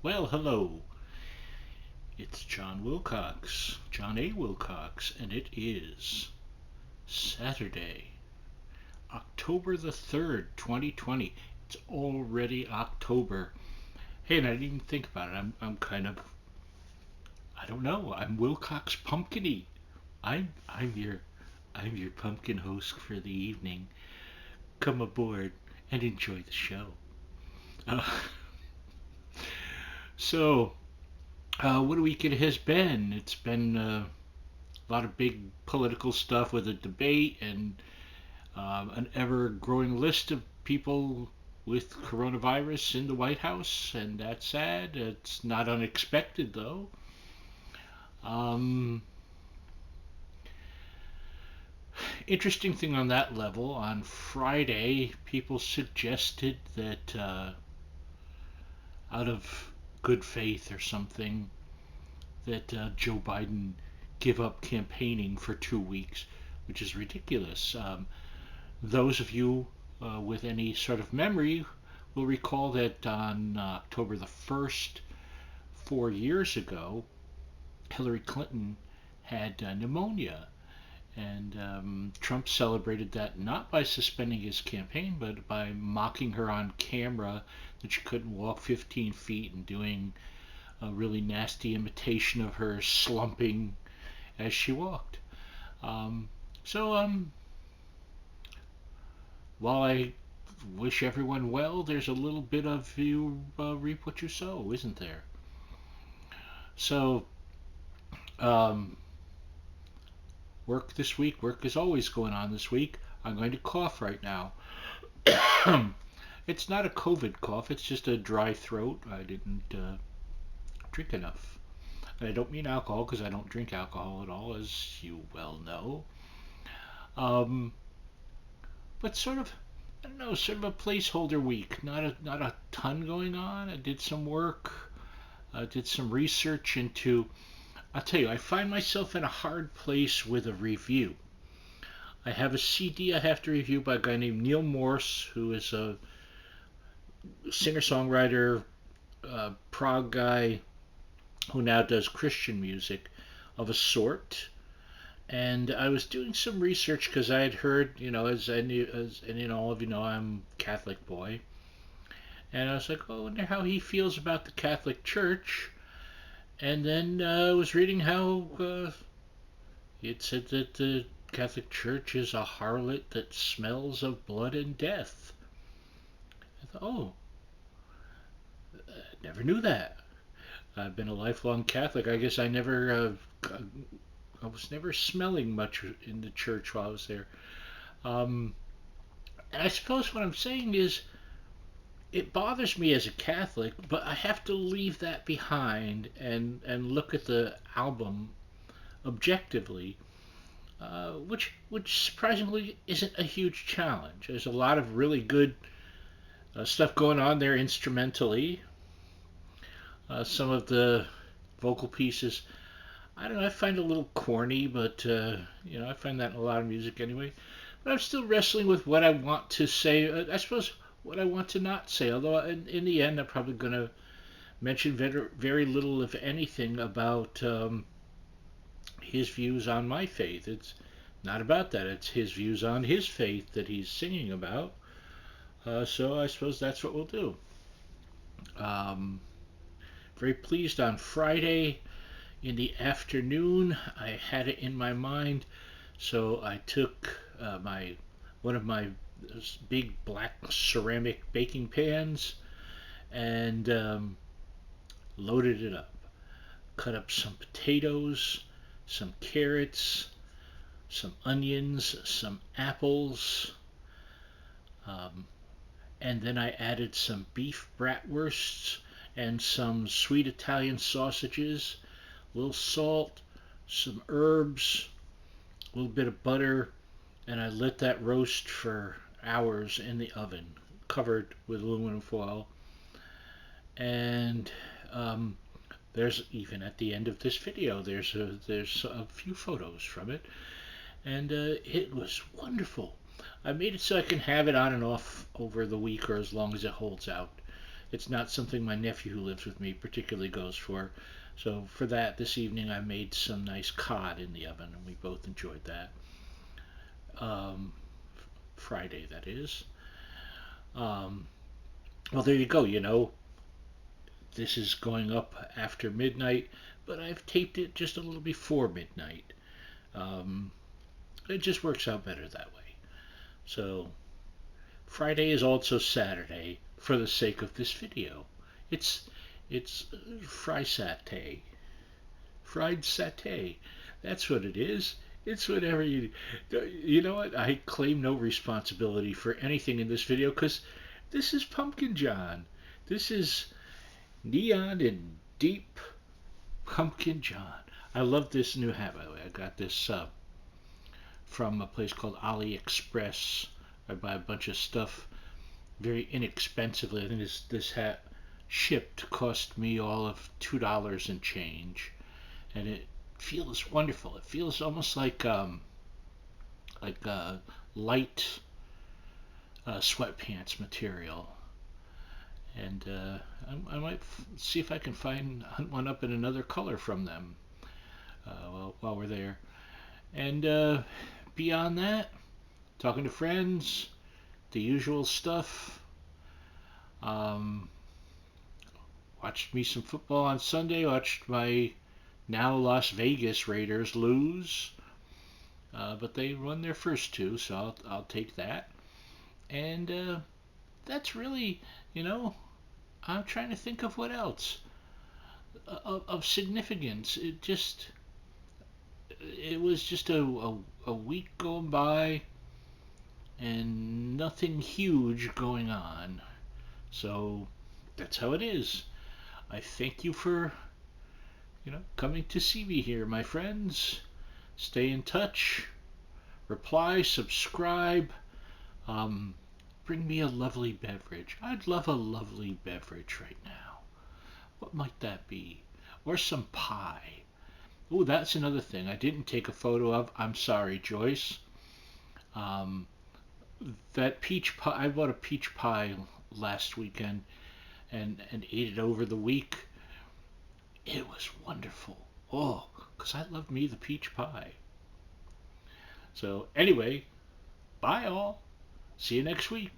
Well, hello. It's John Wilcox, John A. Wilcox, and it is Saturday, October the 3rd, 2020. It's already October. Hey, and I didn't even think about it. I'm kind of, I don't know. I'm Wilcox Pumpkiny. I'm, I'm your, I'm your pumpkin host for the evening. Come aboard and enjoy the show. Uh, what a week it has been. It's been a lot of big political stuff with a debate and an ever growing list of people with coronavirus in the White House, and that's sad. It's not unexpected, though. Um, Interesting thing on that level, on Friday, people suggested that out of good faith or something, that Joe Biden give up campaigning for 2 weeks, which is ridiculous. Those of you with any sort of memory will recall that on October the 1st, 4 years ago, Hillary Clinton had pneumonia. And Trump celebrated that not by suspending his campaign, but by mocking her on camera that she couldn't walk 15 feet and doing a really nasty imitation of her slumping as she walked. Um, so, while I wish everyone well, there's a little bit of you reap what you sow, isn't there? So, um, work this week. Work is always going on this week. I'm going to cough right now. It's not a COVID cough, it's just a dry throat. I didn't drink enough. And I don't mean alcohol because I don't drink alcohol at all, as you well know. Um, but sort of, I don't know, sort of a placeholder week. Not a ton going on. I did some work. I did some research into. I'll tell you, I find myself in a hard place with a review. I have a CD I have to review by a guy named Neil Morse, who is a singer-songwriter, prog guy who now does Christian music of a sort. And I was doing some research because I had heard, as all of you know, I'm a Catholic boy, and I was like, oh, I wonder how he feels about the Catholic Church. And then I was reading how it said that the Catholic Church is a harlot that smells of blood and death. I thought, oh, I never knew that. I've been a lifelong Catholic. I guess I was never smelling much in the church while I was there. Um, and I suppose what I'm saying is it bothers me as a Catholic, but I have to leave that behind and look at the album objectively, which surprisingly isn't a huge challenge. There's a lot of really good stuff going on there instrumentally. Some of the vocal pieces, I don't know, I find a little corny, but I find that in a lot of music anyway. But I'm still wrestling with what I want to say. I suppose what I want to not say. Although in the end, I'm probably going to mention very little, if anything, about his views on my faith. It's not about that. It's his views on his faith that he's singing about. So I suppose that's what we'll do. Um, Very pleased on Friday in the afternoon. I had it in my mind, so I took my one of my big black ceramic baking pans and loaded it up. Cut up some potatoes, some carrots, some onions, some apples, um, and then I added some beef bratwursts and some sweet Italian sausages, a little salt, some herbs, a little bit of butter, and I let that roast for hours in the oven, covered with aluminum foil. And there's even at the end of this video, there's a few photos from it, and it was wonderful. I made it so I can have it on and off over the week or as long as it holds out. it's not something my nephew who lives with me particularly goes for. So for that, this evening I made some nice cod in the oven, and we both enjoyed that. Um, Friday, that is. Um, well, there you go. This is going up after midnight, but I've taped it just a little before midnight. Um, it just works out better that way. So Friday is also Saturday for the sake of this video. It's it's fry satay, fried satay. That's what it is. It's whatever you. You know what? I claim no responsibility for anything in this video because this is Pumpkin John. This is neon and deep Pumpkin John. I love this new hat, by the way. I got this from a place called AliExpress. I buy a bunch of stuff very inexpensively. I think this hat shipped cost me all of $2 and change, and it feels wonderful. It feels almost like light sweatpants material. And I might see if I can hunt one up in another color from them while we're there. And beyond that, talking to friends, the usual stuff. Um, Watched me some football on Sunday. Watched my now Las Vegas Raiders lose, but they won their first two, so I'll take that. And that's really, you know, I'm trying to think of what else of significance. It was just a week going by and nothing huge going on. So that's how it is. I thank you for, coming to see me here, my friends. Stay in touch, reply, subscribe, um, bring me a lovely beverage. I'd love a lovely beverage right now. What might that be? Or some pie. Oh, that's another thing I didn't take a photo of. I'm sorry, Joyce. Um, that peach pie, I bought a peach pie last weekend and ate it over the week. It was wonderful. Oh, because I love me the peach pie. So, anyway, bye all. See you next week.